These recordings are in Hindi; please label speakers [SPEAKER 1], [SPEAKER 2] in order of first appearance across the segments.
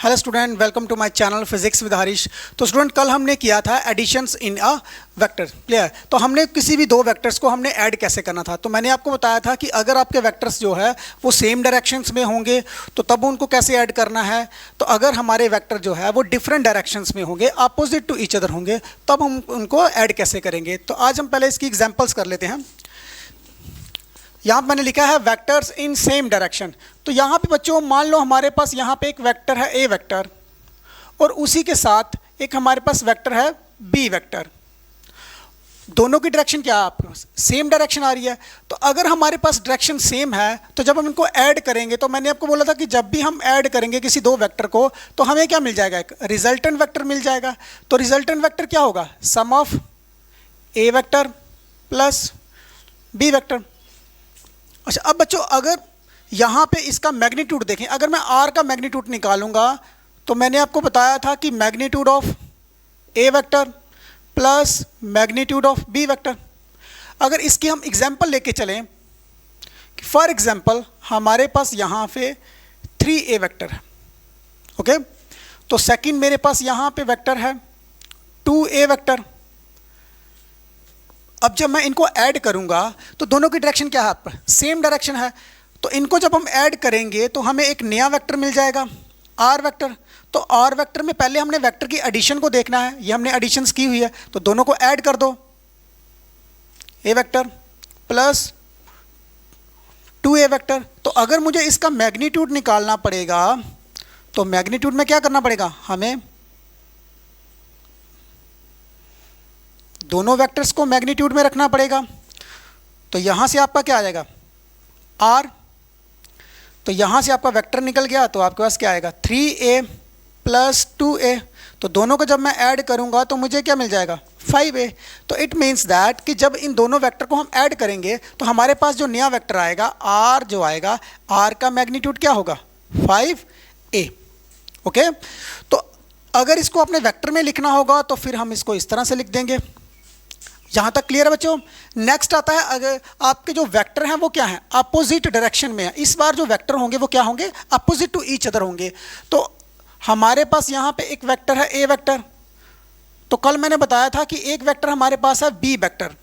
[SPEAKER 1] Hello student, welcome to my channel physics with Harish. तो स्टूडेंट, कल हमने किया था additions in a vector. Clear? तो हमने किसी भी दो वेक्टर्स को हमने ऐड कैसे करना था। तो मैंने आपको बताया था कि अगर आपके वेक्टर्स जो है वो सेम डायरेक्शंस में होंगे तो तब उनको कैसे ऐड करना है। तो अगर हमारे वेक्टर जो है वो डिफरेंट डायरेक्शंस में होंगे, अपोजिट टू ईच अदर होंगे, तब हम उनको ऐड कैसे करेंगे। तो आज हम पहले इसकी एग्जाम्पल्स कर लेते हैं। यहाँ पर मैंने लिखा है वेक्टर्स इन सेम डायरेक्शन। तो यहाँ पे बच्चों मान लो हमारे पास यहाँ पे एक वेक्टर है ए वेक्टर और उसी के साथ एक हमारे पास वेक्टर है बी वेक्टर। दोनों की डायरेक्शन क्या है आपके पास? सेम डायरेक्शन आ रही है। तो अगर हमारे पास डायरेक्शन सेम है तो जब हम इनको ऐड करेंगे, तो मैंने आपको बोला था कि जब भी हम ऐड करेंगे किसी दो वेक्टर को तो हमें क्या मिल जाएगा? एक रिजल्टेंट वेक्टर मिल जाएगा। तो रिजल्टेंट वेक्टर क्या होगा? Sum of A vector plus B vector. अच्छा, अब बच्चों अगर यहाँ पे इसका मैग्नीट्यूड देखें, अगर मैं आर का मैग्नीट्यूड निकालूंगा तो मैंने आपको बताया था कि magnitude of A vector plus magnitude of B vector. अगर इसकी हम एग्जांपल लेके चलें कि फॉर एग्जांपल हमारे पास यहाँ पे 3a वेक्टर है। ओके, तो सेकंड मेरे पास यहाँ पे वेक्टर है 2a वेक्टर। अब जब मैं इनको ऐड करूंगा तो दोनों की डायरेक्शन क्या है? आप सेम डायरेक्शन है। तो इनको जब हम ऐड करेंगे तो हमें एक नया वेक्टर मिल जाएगा आर वेक्टर। तो आर वेक्टर में पहले हमने वेक्टर की एडिशन को देखना है। ये हमने एडिशंस की हुई है, तो दोनों को ऐड कर दो। ए वेक्टर प्लस 2a वेक्टर। तो अगर मुझे इसका मैग्नीट्यूड निकालना पड़ेगा तो मैग्नीट्यूड में क्या करना पड़ेगा? हमें दोनों वेक्टर्स को मैग्नीट्यूड में रखना पड़ेगा। तो यहां से आपका क्या आ जाएगा? आर। तो यहां से आपका वेक्टर निकल गया तो आपके पास क्या आएगा? 3a plus 2a। तो दोनों को जब मैं ऐड करूंगा तो मुझे क्या मिल जाएगा? 5a। तो इट मीन्स दैट कि जब इन दोनों वेक्टर को हम ऐड करेंगे तो हमारे पास जो नया वेक्टर आएगा आर जो आएगा, आर का मैग्नीट्यूड क्या होगा? 5a। ओके, तो अगर इसको अपने वेक्टर में लिखना होगा तो फिर हम इसको इस तरह से लिख देंगे। यहां तक क्लियर है बच्चों? नेक्स्ट आता है, अगर आपके जो वेक्टर हैं वो क्या है? अपोजिट डायरेक्शन में है। इस बार जो वेक्टर होंगे वो क्या होंगे? अपोजिट टू ईच अदर होंगे। तो हमारे पास यहां पे एक वेक्टर है ए वेक्टर। तो कल मैंने बताया था कि एक वेक्टर हमारे पास है बी वेक्टर।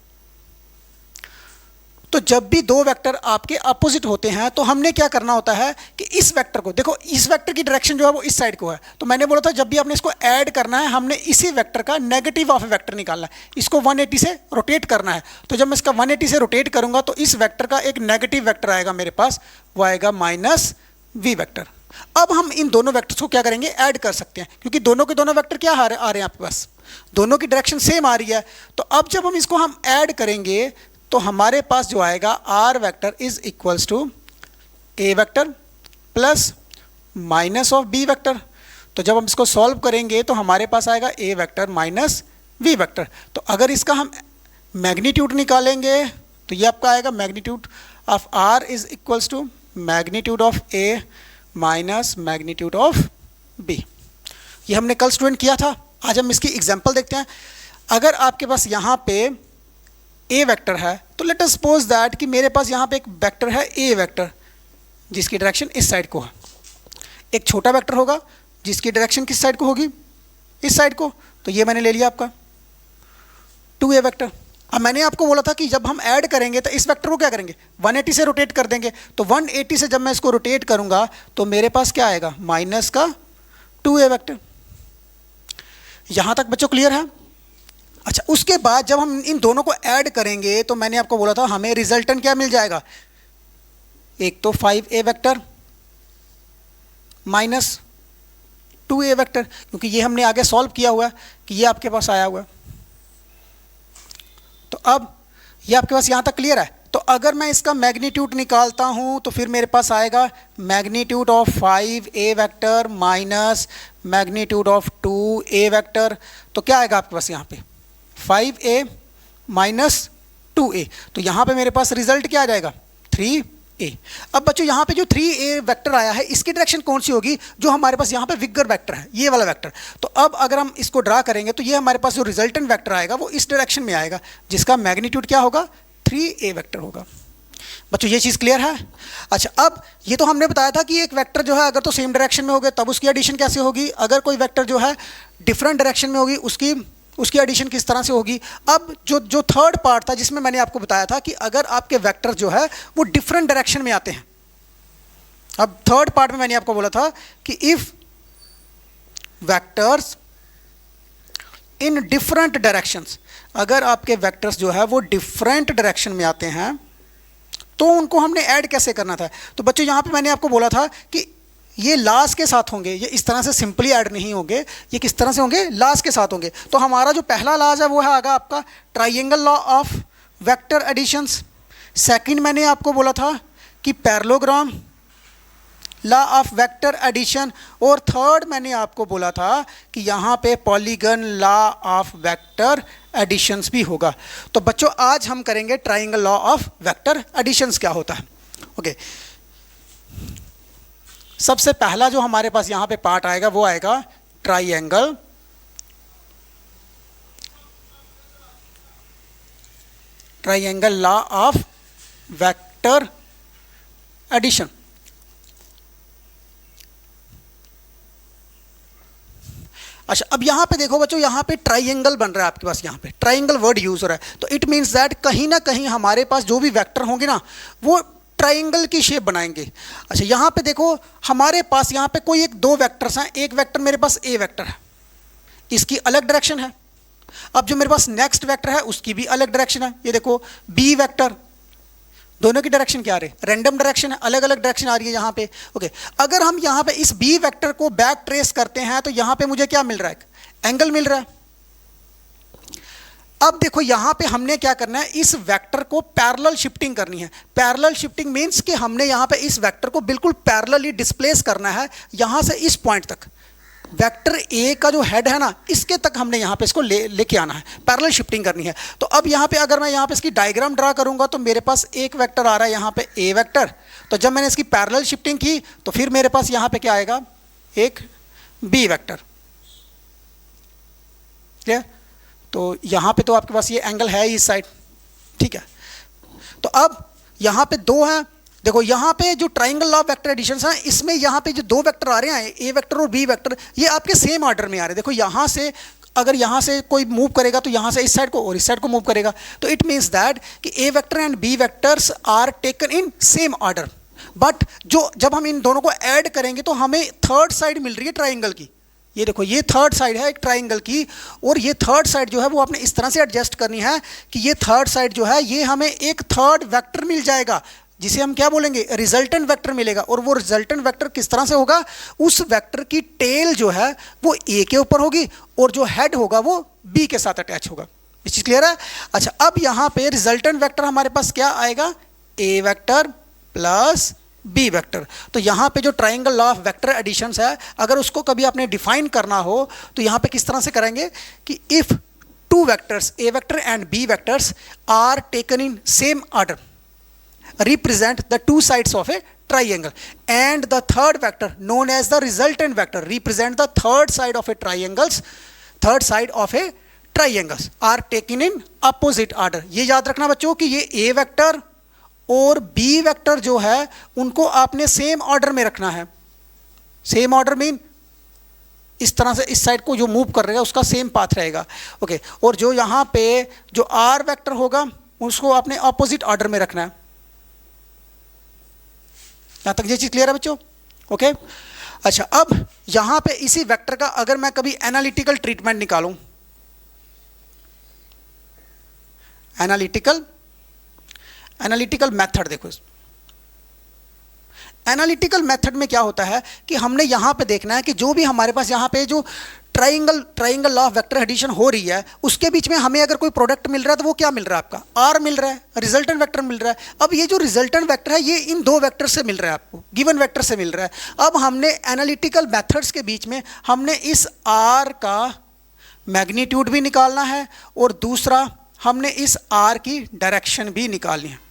[SPEAKER 1] तो जब भी दो वेक्टर आपके अपोजिट होते हैं तो हमने क्या करना होता है कि इस वेक्टर को देखो, इस वेक्टर की डायरेक्शन जो है वो इस साइड को है। तो मैंने बोला था जब भी आपने इसको ऐड करना है हमने इसी वेक्टर का नेगेटिव ऑफ ए वेक्टर निकालना है, इसको 180 से रोटेट करना है। तो जब मैं इसका 180 से रोटेट करूंगा तो इस वेक्टर का एक नेगेटिव वेक्टर आएगा मेरे पास, वो आएगा माइनस वी वेक्टर। अब हम इन दोनों वेक्टर्स को क्या करेंगे? ऐड कर सकते हैं, क्योंकि दोनों के दोनों वेक्टर क्या आ रहे हैं आपके पास? दोनों की डायरेक्शन सेम आ रही है। तो अब जब हम इसको हम ऐड करेंगे तो हमारे पास जो आएगा R vector is equals to A vector plus minus of B vector. तो जब हम इसको सॉल्व करेंगे तो हमारे पास आएगा A vector minus V vector. तो अगर इसका हम मैग्नीट्यूड निकालेंगे तो ये आपका आएगा magnitude of R is equals to magnitude of A minus magnitude of B. ये हमने कल स्टूडेंट किया था। आज हम इसकी एग्जांपल देखते हैं। अगर आपके पास यहाँ पे ए वेक्टर है तो लेट अस सपोज दैट कि मेरे पास यहाँ पे एक वेक्टर है ए वेक्टर जिसकी डायरेक्शन इस साइड को है। एक छोटा वेक्टर होगा जिसकी डायरेक्शन किस साइड को होगी? इस साइड को। तो ये मैंने ले लिया आपका 2a वेक्टर। अब मैंने आपको बोला था कि जब हम ऐड करेंगे तो इस वेक्टर को क्या करेंगे? 180 से रोटेट कर देंगे। तो 180 से जब मैं इसको रोटेट करूंगा तो मेरे पास क्या आएगा? माइनस का 2a वेक्टर। यहां तक बच्चों क्लियर है? अच्छा, उसके बाद जब हम इन दोनों को ऐड करेंगे तो मैंने आपको बोला था हमें रिजल्टेंट क्या मिल जाएगा? एक तो 5a vector minus 2a vector, क्योंकि ये हमने आगे सॉल्व किया हुआ है कि ये आपके पास आया हुआ है। तो अब ये आपके पास यहां तक क्लियर है? तो अगर मैं इसका मैग्नीट्यूड निकालता हूं तो फिर मेरे पास आएगा magnitude of 5a vector minus magnitude of 2a vector. तो क्या आएगा आपके पास यहाँ पे? 5a minus 2a। तो यहाँ पे मेरे पास रिजल्ट क्या आ जाएगा? 3a। अब बच्चों यहाँ पे जो 3a वेक्टर आया है इसकी डायरेक्शन कौन सी होगी? जो हमारे पास यहाँ पे विगर वेक्टर है, ये वाला वेक्टर। तो अब अगर हम इसको ड्रा करेंगे तो ये हमारे पास जो रिजल्टेंट वेक्टर आएगा वो इस डायरेक्शन में आएगा, जिसका मैग्नीट्यूड क्या होगा? 3a वेक्टर होगा। बच्चों ये चीज़ क्लियर है? अच्छा, अब ये तो हमने बताया था कि एक वेक्टर जो है अगर तो सेम डायरेक्शन में हो गए तब उसकी एडिशन कैसे होगी, अगर कोई वेक्टर जो है डिफरेंट डायरेक्शन में होगी उसकी एडिशन किस तरह से होगी। अब जो थर्ड पार्ट था जिसमें मैंने आपको बताया था कि अगर आपके वेक्टर जो है वो डिफरेंट डायरेक्शन में आते हैं, अब थर्ड पार्ट में मैंने आपको बोला था कि if vectors in different directions, अगर आपके वेक्टर्स जो है वो डिफरेंट डायरेक्शन में आते हैं तो उनको हमने ऐड कैसे करना था। तो बच्चों यहाँ पे मैंने आपको बोला था कि ये लास के साथ होंगे, ये इस तरह से सिंपली ऐड नहीं होंगे, ये किस तरह से होंगे, लास के साथ होंगे। तो हमारा जो पहला लाज है वो है आगा आपका triangle law of vector additions. Second मैंने आपको बोला था कि parallelogram law of vector addition, और थर्ड मैंने आपको बोला था कि यहाँ पे polygon law of vector additions भी होगा। तो बच्चों आज हम करेंगे triangle law of vector additions क्या होता है। ओके, सबसे पहला जो हमारे पास यहाँ पे पार्ट आएगा वो आएगा triangle law of vector addition. अच्छा, अब यहाँ पे देखो बच्चों, यहाँ पे ट्राइंगल बन रहा है आपके पास, यहाँ पे ट्राइंगल वर्ड यूज हो रहा है, तो इट मीन्स दैट कहीं ना कहीं हमारे पास जो भी वेक्टर होंगे ना वो ट्राइंगल की शेप बनाएंगे। अच्छा, यहाँ पे देखो हमारे पास यहाँ पे कोई एक दो वेक्टर्स हैं, एक वेक्टर मेरे पास ए वेक्टर है, इसकी अलग डायरेक्शन है। अब जो मेरे पास नेक्स्ट वेक्टर है उसकी भी अलग डायरेक्शन है, ये देखो बी वेक्टर, दोनों की डायरेक्शन क्या आ रही है, रैंडम डायरेक्शन है, अलग अलग डायरेक्शन आ रही है यहाँ पे। ओके, अगर हम यहाँ पे इस बी वेक्टर को बैक ट्रेस करते हैं तो यहाँ पे मुझे क्या मिल रहा है, एंगल मिल रहा है। अब देखो यहाँ पे हमने क्या करना है, इस वेक्टर को पैरेलल शिफ्टिंग करनी है। पैरेलल शिफ्टिंग मींस कि हमने यहाँ पे इस वेक्टर को बिल्कुल पैरेलली डिस्प्लेस करना है, यहाँ से इस पॉइंट तक। वेक्टर ए का जो हेड है ना इसके तक हमने यहाँ पे इसको लेके आना है, पैरेलल शिफ्टिंग करनी है। तो अब यहाँ पे अगर मैं यहाँ पे इसकी डायग्राम ड्रा करूँगा तो मेरे पास एक वेक्टर आ रहा है यहाँ पे ए वेक्टर, तो जब मैंने इसकी पैरेलल शिफ्टिंग की तो फिर मेरे पास यहाँ पे क्या आएगा, एक बी वेक्टर। क्लियर? तो यहाँ पे तो आपके पास ये एंगल है इस साइड, ठीक है। तो अब यहाँ पे दो हैं, देखो यहाँ पे जो triangle law of vector additions हैं इसमें यहाँ पे जो दो वेक्टर आ रहे हैं ए वेक्टर और बी वेक्टर, ये आपके सेम ऑर्डर में आ रहे हैं। देखो यहाँ से अगर यहाँ से कोई मूव करेगा तो यहाँ से इस साइड को और इस साइड को मूव करेगा, तो इट मीन्स दैट कि A vector and B vectors are taken in same order. But जब हम इन दोनों को ऐड करेंगे तो हमें थर्ड साइड मिल रही है ट्राइंगल की। ये देखो ये थर्ड साइड है एक ट्राइंगल की, और ये थर्ड साइड जो है वो आपने इस तरह से एडजस्ट करनी है कि ये थर्ड साइड जो है ये हमें एक थर्ड वेक्टर मिल जाएगा जिसे हम क्या बोलेंगे, रिजल्टेंट वेक्टर मिलेगा। और वो रिजल्टेंट वेक्टर किस तरह से होगा, उस वेक्टर की टेल जो है वो ए के ऊपर होगी और जो हेड होगा वो बी के साथ अटैच होगा। ये चीज़ क्लियर है? अच्छा, अब यहाँ पे रिजल्टेंट वेक्टर हमारे पास क्या आएगा, A vector plus B vector. तो यहाँ पे जो triangle law of vector additions है अगर उसको कभी आपने डिफाइन करना हो तो यहाँ पे किस तरह से करेंगे कि if two vectors A vector and B vectors are taken in same order represent the two sides of a triangle, and the third vector known as the resultant vector represent the third side of a triangles are taken in opposite order। ये याद रखना बच्चों कि ये ए वेक्टर और बी वेक्टर जो है उनको आपने सेम ऑर्डर में रखना है। सेम ऑर्डर मीन इस तरह से इस साइड को जो मूव कर रहा है उसका सेम पाथ रहेगा। ओके, और जो यहाँ पे जो आर वेक्टर होगा उसको आपने ऑपोजिट ऑर्डर में रखना है। यहाँ तक ये चीज़ क्लियर है बच्चों? ओके, अच्छा, अब यहाँ पे इसी वेक्टर का अगर मैं कभी एनालिटिकल ट्रीटमेंट निकालूं, एनालिटिकल मेथड, देखो एनालिटिकल मेथड में क्या होता है कि हमने यहाँ पे देखना है कि जो भी हमारे पास यहाँ पे जो triangle law of vector addition हो रही है उसके बीच में हमें अगर कोई प्रोडक्ट मिल रहा है तो वो क्या मिल रहा है, आपका आर मिल रहा है, रिजल्टेंट वेक्टर मिल रहा है। अब ये जो रिजल्टेंट वेक्टर है ये इन दो वेक्टर से मिल रहा है, आपको गिवन वेक्टर से मिल रहा है। अब हमने एनालिटिकल मेथड्स के बीच में हमने इस आर का मैग्नीट्यूड भी निकालना है और दूसरा हमने इस आर की डायरेक्शन भी निकालनी है।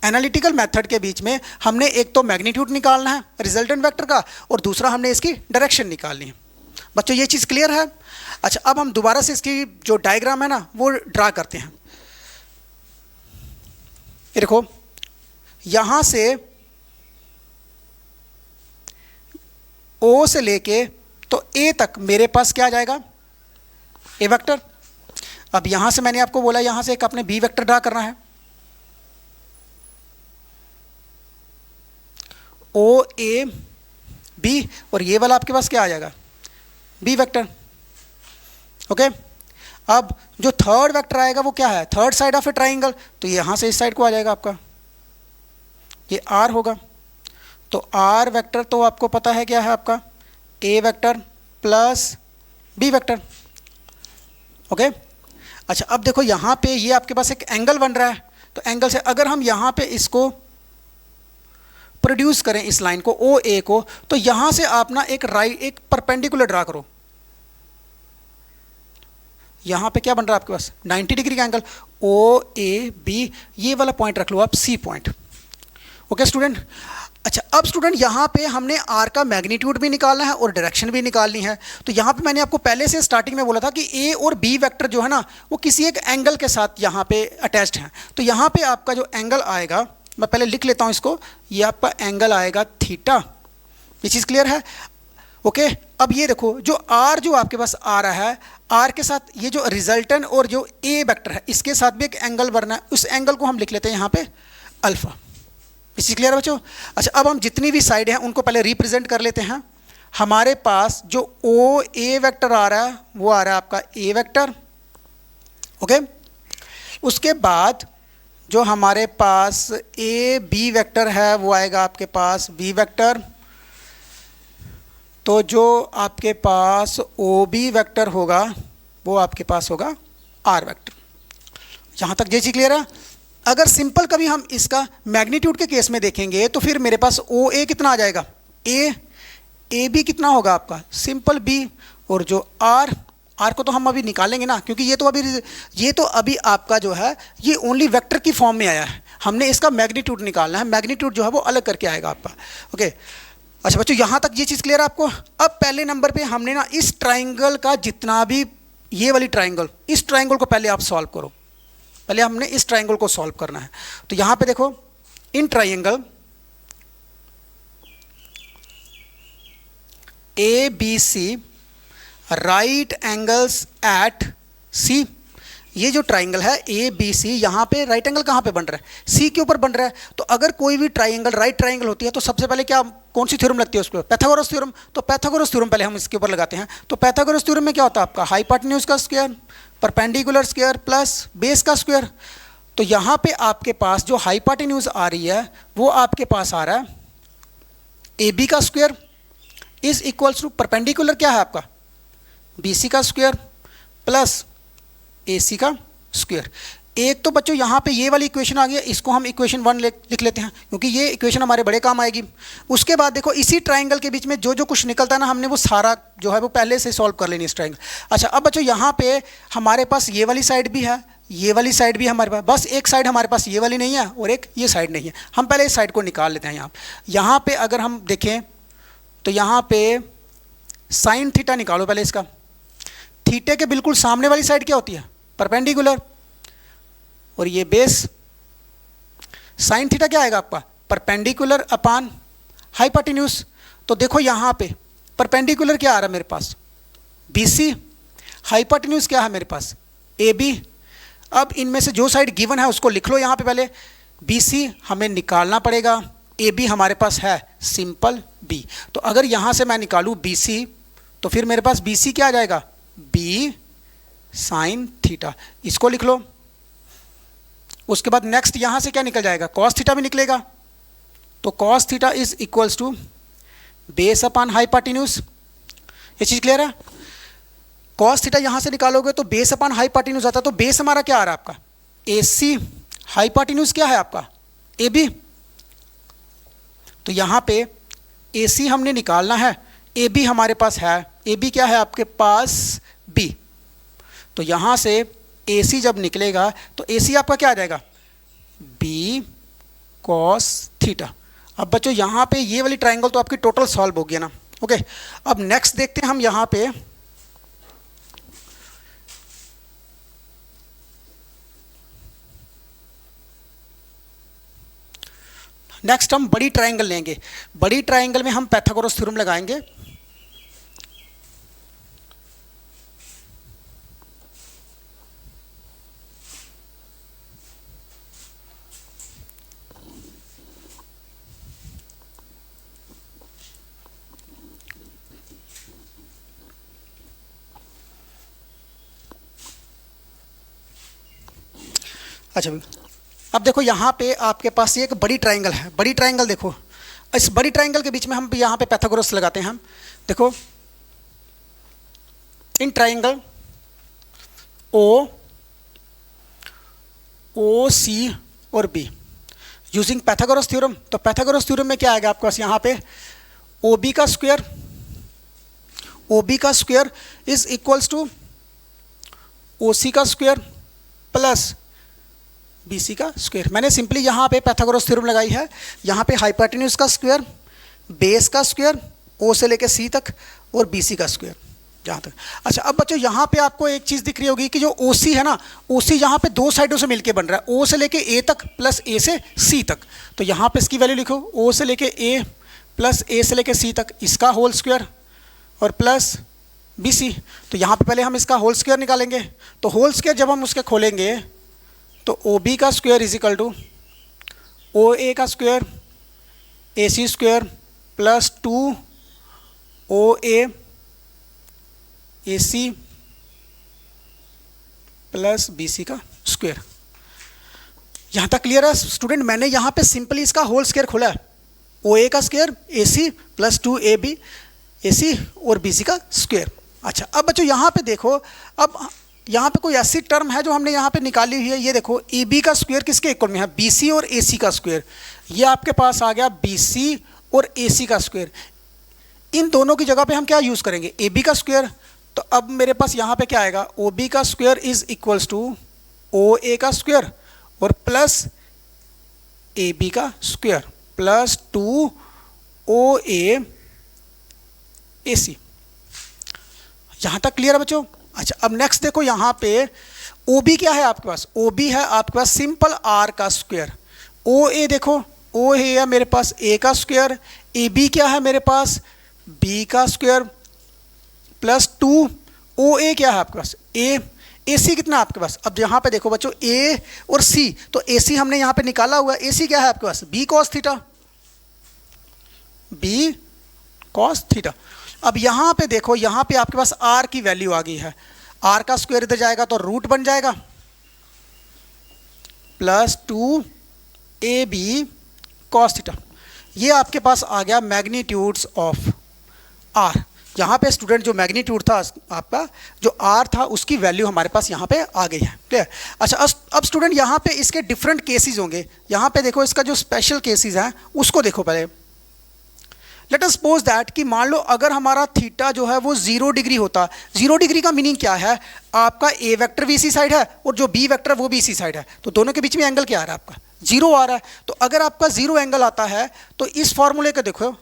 [SPEAKER 1] एनालिटिकल मेथड के बीच में हमने एक तो मैग्नीट्यूड निकालना है रिजल्टेंट वेक्टर का और दूसरा हमने इसकी डायरेक्शन निकालनी है। बच्चों ये चीज़ क्लियर है? अच्छा, अब हम दोबारा से इसकी जो डायग्राम है ना वो ड्रा करते हैं। ये देखो यहां से ओ से लेके तो ए तक मेरे पास क्या आ जाएगा, ए वेक्टर। अब यहां से मैंने आपको बोला यहां से एक अपने बी वेक्टर ड्रा करना है, ओ ए बी, और ये वाला आपके पास क्या आ जाएगा, बी वेक्टर। ओके, अब जो थर्ड वेक्टर आएगा वो क्या है, third side of a triangle, तो यहां से इस साइड को आ जाएगा आपका, ये आर होगा। तो आर वेक्टर तो आपको पता है क्या है आपका, A vector plus B vector. Okay, अच्छा अब देखो यहाँ पे ये आपके पास एक एंगल बन रहा है, तो एंगल से अगर हम यहाँ पे इसको प्रोड्यूस करें इस लाइन को ओ ए को, तो यहाँ से आप ना एक परपेंडिकुलर ड्रा करो। यहाँ पे क्या बन रहा है आपके पास 90 डिग्री का एंगल, ओ ए बी, ये वाला पॉइंट रख लो आप सी पॉइंट। ओके स्टूडेंट, अच्छा अब स्टूडेंट यहाँ पे हमने आर का मैग्नीट्यूड भी निकालना है और डायरेक्शन भी निकालनी है। तो यहाँ पे मैंने आपको पहले से स्टार्टिंग में बोला था कि ए और बी वेक्टर जो है ना वो किसी एक एंगल के साथ यहाँ पे अटैच्ड हैं। तो यहाँ पे आपका जो एंगल आएगा, मैं पहले लिख लेता हूँ इसको, ये आपका एंगल आएगा थीटा। ये चीज़ क्लियर है? ओके, अब ये देखो जो आर जो आपके पास आ रहा है, आर के साथ ये जो रिजल्टेंट और जो ए वेक्टर है इसके साथ भी एक एंगल बनना है, उस एंगल को हम लिख लेते हैं यहाँ पे अल्फा। इसी क्लियर है बच्चों? अच्छा अब हम जितनी भी साइड हैं उनको पहले रिप्रेजेंट कर लेते हैं। हमारे पास जो ओ ए वेक्टर आ रहा है वो आ रहा है आपका ए वेक्टर। ओके, उसके बाद जो हमारे पास ए बी वेक्टर है वो आएगा आपके पास बी वेक्टर। तो जो आपके पास ओ बी वेक्टर होगा वो आपके पास होगा आर वेक्टर। यहाँ तक ये चीज़ क्लियर है? अगर सिंपल कभी हम इसका मैग्नीट्यूड के केस में देखेंगे तो फिर मेरे पास ओ ए कितना आ जाएगा, ए बी कितना होगा आपका सिंपल बी, और जो आर को तो हम अभी निकालेंगे ना, क्योंकि ये तो अभी आपका जो है ये ओनली वेक्टर की फॉर्म में आया है, हमने इसका मैग्नीट्यूड निकालना है, मैग्नीट्यूड जो है वो अलग करके आएगा आपका। ओके, अच्छा बच्चों यहाँ तक ये चीज़ क्लियर है आपको? अब पहले नंबर पे हमने ना इस ट्राइंगल का जितना भी ये वाली ट्राइंगल, इस ट्राइंगल को पहले आप सॉल्व करो। पहले हमने इस ट्राइंगल को सॉल्व करना है। तो यहाँ पे देखो इन triangle A B C right angles at C, ये जो ट्राइंगल है ए बी सी, यहाँ पे राइट एंगल कहाँ पे बन रहा है, सी के ऊपर बन रहा है। तो अगर कोई भी ट्राइंगल राइट ट्राइंगल होती है तो सबसे पहले क्या कौन सी थ्योरम लगती है उसको, पैथागोरस थ्योरम। तो पैथागोरस थ्योरम पहले हम इसके ऊपर लगाते हैं। तो पैथागोरस थ्योरम में क्या होता है आपका हाइपोटेन्यूज का square perpendicular square plus base का स्क्वायर। तो यहाँ पे आपके पास जो हाइपोटेन्यूज आ रही है वो आपके पास आ रहा है ए बी का square is equals to perpendicular क्या है आपका बी सी का स्क्वायर प्लस ए सी का स्क्वायर। एक तो बच्चों यहाँ पे ये वाली इक्वेशन आ गई, इसको हम इक्वेशन 1 लिख लेते हैं क्योंकि ये इक्वेशन हमारे बड़े काम आएगी। उसके बाद देखो इसी ट्राइंगल के बीच में जो जो कुछ निकलता है ना हमने वो सारा जो है वो पहले से सॉल्व कर लेनी इस ट्राइंगल। अच्छा अब बच्चों यहाँ पे हमारे पास ये वाली साइड भी है, ये वाली साइड भी हमारे पास, बस एक साइड हमारे पास ये वाली नहीं है और एक ये साइड नहीं है। हम पहले इस साइड को निकाल लेते हैं। यहाँ पे अगर हम देखें तो यहाँ पे साइन थीटा निकालो पहले इसका। थीटे के बिल्कुल सामने वाली साइड क्या होती है परपेंडिकुलर, और ये बेस साइन थीटा क्या आएगा आपका परपेंडिकुलर अपान हाइपोटेन्यूज। तो देखो यहाँ पे परपेंडिकुलर क्या आ रहा है मेरे पास बी सी, हाइपोटेन्यूज क्या है मेरे पास ए बी। अब इनमें से जो साइड गिवन है उसको लिख लो यहाँ पे पहले। बी सी हमें निकालना पड़ेगा, ए बी हमारे पास है सिंपल बी। तो अगर यहाँ से मैं निकालूँ बी सी तो फिर मेरे पास बी सी क्या आ जाएगा बी साइन थीटा, इसको लिख लो। उसके बाद नेक्स्ट यहाँ से क्या निकल जाएगा कॉस थीटा भी निकलेगा। तो cos theta is equals to base upon hypotenuse. ये चीज़ क्लियर है? कॉस थीटा यहाँ से निकालोगे तो बेस अपान हाइपोटेन्यूज आता है। तो बेस हमारा क्या आ रहा है आपका ए सी, हाइपोटेन्यूज क्या है आपका ए बी। तो यहाँ पे ए सी हमने निकालना है, ए बी हमारे पास है, ए बी क्या है आपके पास बी। तो यहाँ से ए सी जब निकलेगा तो ए सी आपका क्या आ जाएगा बी कॉस थीटा। अब बच्चों यहाँ पे ये वाली ट्राइंगल तो आपकी टोटल सॉल्व हो गया ना। ओके, अब नेक्स्ट देखते हैं हम यहाँ पे नेक्स्ट हम बड़ी ट्राइंगल लेंगे। बड़ी ट्राइंगल में हम पाइथागोरस थ्योरम लगाएंगे। अच्छा, अब देखो यहाँ पे आपके पास ये एक बड़ी ट्राइंगल है। बड़ी ट्राइंगल देखो, इस बड़ी ट्राइंगल के बीच में हम यहाँ पे पाइथागोरस लगाते हैं। हम देखो इन ट्राइंगल ओ सी और बी यूजिंग पाइथागोरस थ्योरम। तो पाइथागोरस थ्योरम में क्या आएगा आपके पास, यहाँ पे ओ बी का square is equals to O C का स्क्वायर प्लस बी सी का स्क्वायर। मैंने सिंपली यहाँ पे पाइथागोरस थ्योरम लगाई है। यहाँ पे हाइपोटेन्यूज का स्क्वायर, बेस का स्क्वायर, ओ से लेके सी तक, और बी सी का स्क्वायर जहाँ तक। अच्छा, अब बच्चों यहाँ पे आपको एक चीज़ दिख रही होगी कि जो ओ सी है ना, ओ सी यहाँ पे दो साइडों से मिलके बन रहा है, ओ से लेके ए तक प्लस ए से सी तक। तो यहाँ पे इसकी वैल्यू लिखो, ओ से लेके ए प्लस ए से लेके सी तक, इसका होल स्क्वायर और प्लस बी सी। तो यहाँ पे पहले हम इसका होल स्क्वायर निकालेंगे। तो होल स्क्वायर जब हम उसके खोलेंगे तो ओ बी का square is equal to O A का square A C square plus 2 O A C plus B C का स्क्वायर। यहाँ तक क्लियर है स्टूडेंट? मैंने यहाँ पे सिंपली इसका होल स्क्वायर खोला है, ओ ए का square A C plus 2 A B A C और बी सी का स्क्वायर। अच्छा, अब बच्चों यहाँ पे देखो, अब यहाँ पे कोई ऐसी टर्म है जो हमने यहाँ पे निकाली हुई है। ये देखो ए बी का स्क्वायर किसके इक्वल में है, बी सी और ए सी का स्क्वायर। ये आपके पास आ गया बी सी और ए सी का स्क्वायर। इन दोनों की जगह पे हम क्या यूज़ करेंगे, ए बी का स्क्वायर। तो अब मेरे पास यहाँ पे क्या आएगा, ओ बी का square is equals to O A का स्क्वायर और प्लस ए बी का square plus 2 O A C. यहाँ तक क्लियर है बच्चों? अच्छा, अब नेक्स्ट देखो यहाँ पे ओ बी क्या है आपके पास, ओ बी है आपके पास सिंपल आर का स्क्वायर। ओ ए देखो, ओ ए है मेरे पास ए का स्क्वायर, ए बी क्या है मेरे पास बी का स्क्वायर प्लस 2 ओ ए क्या है आपके पास ए सी कितना है आपके पास। अब यहाँ पे देखो बच्चों ए और सी, तो ए सी हमने यहाँ पे निकाला हुआ है। ए सी क्या है आपके पास, बी कॉस थीटा। अब यहाँ पे देखो, यहाँ पे आपके पास आर की वैल्यू आ गई है। आर का स्क्वायर इधर जाएगा तो रूट बन जाएगा plus 2 A B cos theta. ये आपके पास आ गया मैग्नीट्यूड्स ऑफ आर। यहाँ पे स्टूडेंट जो मैग्नीट्यूड था आपका, जो आर था, उसकी वैल्यू हमारे पास यहाँ पे आ गई है। क्लियर? अच्छा, अब स्टूडेंट यहाँ पे इसके डिफरेंट केसेस होंगे। यहाँ पे देखो इसका जो स्पेशल केसेस हैं उसको देखो पहले। लेट अस सपोज दैट कि मान लो अगर हमारा थीटा जो है वो 0 डिग्री होता। 0 डिग्री का मीनिंग क्या है, आपका ए वेक्टर भी इसी साइड है और जो बी वेक्टर वो भी इसी साइड है, तो दोनों के बीच में एंगल क्या आ रहा है आपका, 0 आ रहा है। तो अगर आपका 0 एंगल आता है तो इस फॉर्मूले का देखो,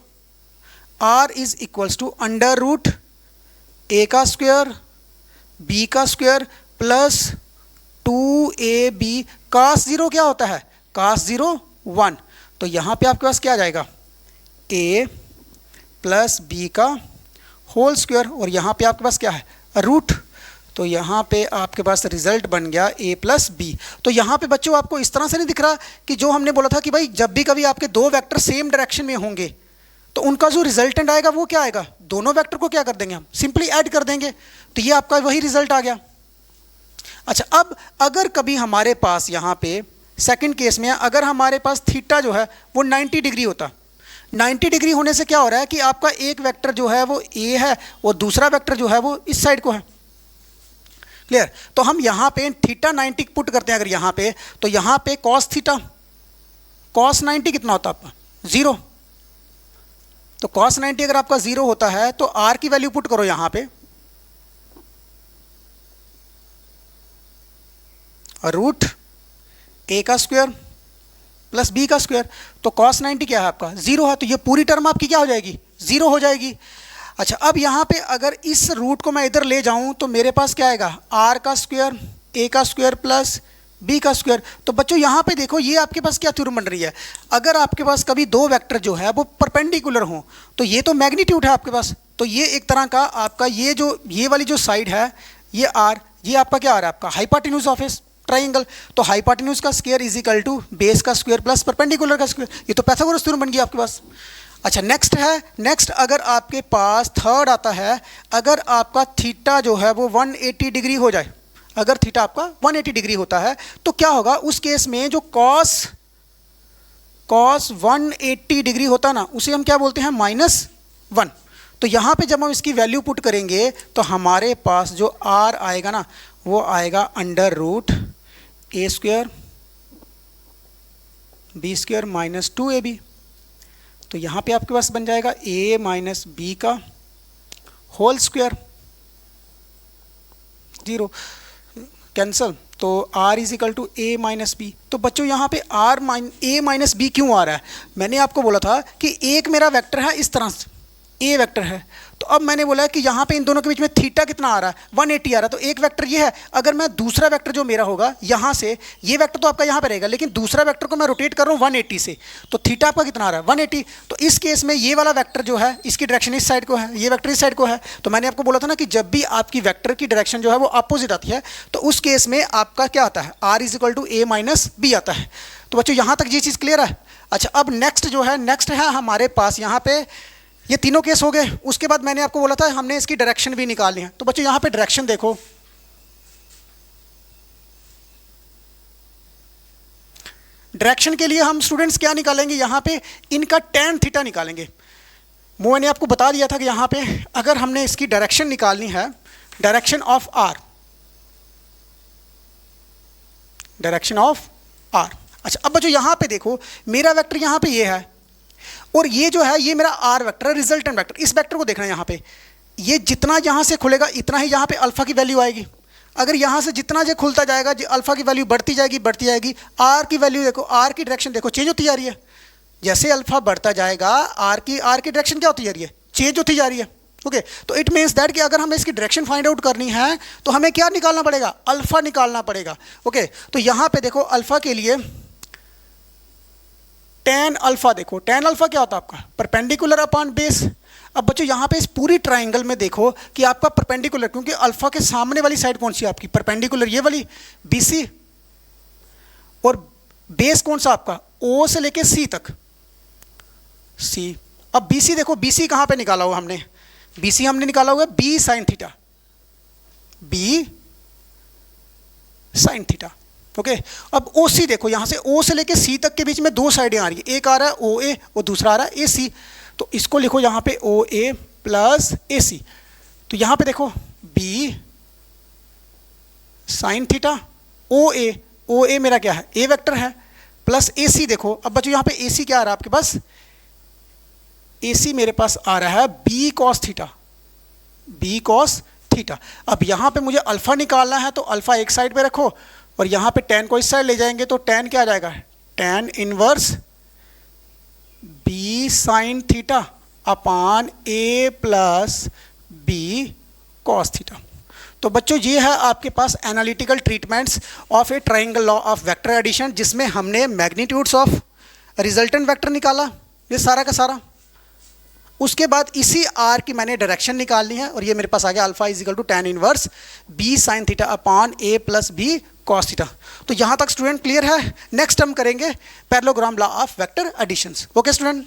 [SPEAKER 1] R is equals to under root A का स्क्वायर बी का square plus 2 A B. Cos 0 क्या होता है, कास 0 1। तो यहाँ पे आपके पास क्या आ जाएगा, ए प्लस बी का होल स्क्वायर और यहाँ पे आपके पास क्या है, रूट। तो यहाँ पे आपके पास रिजल्ट बन गया ए प्लस बी। तो यहाँ पे बच्चों आपको इस तरह से नहीं दिख रहा कि जो हमने बोला था कि भाई जब भी कभी आपके दो वेक्टर सेम डायरेक्शन में होंगे तो उनका जो रिजल्टेंट आएगा वो क्या आएगा, दोनों वेक्टर को क्या कर देंगे हम, सिंपली ऐड कर देंगे। तो ये आपका वही रिजल्ट आ गया। अच्छा, अब अगर कभी हमारे पास यहाँ पे सेकंड केस में अगर हमारे पास थीटा जो है वो 90 डिग्री होता, 90 डिग्री होने से क्या हो रहा है कि आपका एक वेक्टर जो है वो ए है और दूसरा वेक्टर जो है वो इस साइड को है। क्लियर? तो हम यहाँ पे थीटा 90 पुट करते हैं अगर यहाँ पे, तो यहाँ पे कॉस थीटा कॉस 90 कितना होता है आपका, 0। तो कॉस 90 अगर आपका 0 होता है तो आर की वैल्यू पुट करो यहाँ पे, रूट ए का स्क्वायर प्लस बी का स्क्वायर। तो कॉस 90 क्या है आपका, 0 है। तो ये पूरी टर्म आपकी क्या हो जाएगी, 0 हो जाएगी। अच्छा, अब यहाँ पे अगर इस रूट को मैं इधर ले जाऊँ तो मेरे पास क्या आएगा, आर का स्क्वायर ए का स्क्वायर प्लस बी का स्क्वायर। तो बच्चों यहाँ पे देखो ये आपके पास क्या थ्योरम बन रही है, अगर आपके पास कभी दो वेक्टर जो है वो परपेंडिकुलर हो तो ये तो मैग्नीट्यूड है आपके पास, तो ये एक तरह का आपका ये वाली जो साइड है ये आर, ये आपका क्या आ रहा है आपका हाइपोटेन्यूज ऑफ ए ट्राइंगल। तो हाइपोटेन्यूज का square is equal to base का स्क्वायर प्लस परपेंडिकुलर का स्क्वायर, ये तो पाइथागोरस थ्योरम बन गया आपके पास। अच्छा नेक्स्ट अगर आपके पास थर्ड आता है, अगर आपका थीटा जो है वो 180 डिग्री हो जाए, अगर थीटा आपका 180 डिग्री होता है तो क्या होगा उस केस में जो कॉस 180 डिग्री होता ना उसे हम क्या बोलते हैं -1। तो यहाँ पे जब हम इसकी वैल्यू पुट करेंगे तो हमारे पास जो r आएगा ना वो आएगा √a² b² -2ab। तो यहाँ पे आपके पास बन जाएगा a माइनस बी का होल स्क्वायर, 0 कैंसल, तो r is equal to a minus B. तो बच्चों यहाँ पे a माइनस बी क्यों आ रहा है, मैंने आपको बोला था कि एक मेरा वेक्टर है इस तरह से a वेक्टर है, तो अब मैंने बोला कि यहाँ पे इन दोनों के बीच में थीटा कितना आ रहा है 180 आ रहा है, तो एक वेक्टर ये है। अगर मैं दूसरा वेक्टर जो मेरा होगा यहाँ से, ये वेक्टर तो आपका यहाँ पे रहेगा लेकिन दूसरा वेक्टर को मैं रोटेट कर रहा हूँ 180 से, तो थीटा आपका कितना आ रहा है 180। तो इस केस में ये वाला वेक्टर जो है इसकी डायरेक्शन इस साइड को है, ये वेक्टर इस साइड को है। तो मैंने आपको बोला था ना कि जब भी आपकी वेक्टर की डायरेक्शन जो है वो अपोजिट आती है तो उस केस में आपका क्या आता है r is equal to a minus B आता है। तो बच्चों यहाँ तक ये चीज़ क्लियर है। अच्छा अब नेक्स्ट है हमारे पास यहाँ पे ये तीनों केस हो गए, उसके बाद मैंने आपको बोला था हमने इसकी डायरेक्शन भी निकालनी है। तो बच्चों यहाँ पे डायरेक्शन देखो, डायरेक्शन के लिए हम स्टूडेंट्स क्या निकालेंगे, यहाँ पे इनका tan थीटा निकालेंगे। वो मैंने आपको बता दिया था कि यहाँ पे अगर हमने इसकी डायरेक्शन निकालनी है, direction of r, direction of r। अच्छा अब बच्चों यहाँ पे देखो मेरा वेक्टर यहाँ पे ये है और ये जो है ये मेरा r वेक्टर है, रिजल्टेंट वेक्टर। इस वेक्टर को देखना है यहाँ पे, ये जितना यहाँ से खुलेगा इतना ही यहाँ पे अल्फा की वैल्यू आएगी। अगर यहाँ से जितना जो खुलता जाएगा अल्फा की वैल्यू बढ़ती जाएगी। r की वैल्यू देखो, r की डायरेक्शन देखो चेंज होती जा रही है, जैसे अल्फा बढ़ता जाएगा r की डायरेक्शन क्या होती जा रही है, चेंज होती जा रही है। ओके तो इट मीन्स दैट कि अगर हमें इसकी डायरेक्शन फाइंड आउट करनी है तो हमें क्या निकालना पड़ेगा, अल्फा निकालना पड़ेगा। ओके तो यहाँ पे देखो अल्फा के लिए tan अल्फा, देखो tan अल्फा क्या होता है आपका परपेंडिकुलर अपॉन बेस। अब बच्चों यहाँ पे इस पूरी ट्राइंगल में देखो कि आपका परपेंडिकुलर, क्योंकि अल्फा के सामने वाली साइड कौन सी है आपकी परपेंडिकुलर, ये वाली BC, और बेस कौन सा आपका O से लेके C तक C। अब BC देखो, BC कहाँ पे निकाला हुआ हमने, BC हमने निकाला हुआ B sine theta, B sine theta. Okay अब OC देखो, यहाँ से O से लेके C तक के बीच में दो साइडें आ रही है, एक आ रहा है OA और दूसरा आ रहा है AC। तो इसको लिखो यहाँ पे OA प्लस AC। तो यहाँ पे देखो B साइन थीटा, OA मेरा क्या है A वेक्टर है, प्लस AC देखो। अब बच्चों यहाँ पे AC क्या आ रहा है आपके पास, AC मेरे पास आ रहा है B cos theta, B cos theta. अब यहाँ पे मुझे अल्फा निकालना है तो अल्फा एक साइड पे रखो और यहाँ पे tan को इस साइड ले जाएंगे तो tan क्या आ जाएगा, tan inverse B sine theta upon A plus B cos theta. तो बच्चों ये है आपके पास analytical treatments of a triangle law of vector addition, जिसमें हमने मैग्नीट्यूड्स ऑफ रिजल्टेंट वेक्टर निकाला, ये सारा का सारा। उसके बाद इसी r की मैंने डायरेक्शन निकालनी है और ये मेरे पास आ गया alpha is equal to tan inverse B sine theta upon A plus B cos theta. तो यहाँ तक स्टूडेंट क्लियर है। नेक्स्ट हम करेंगे parallelogram law of vector additions. Okay student.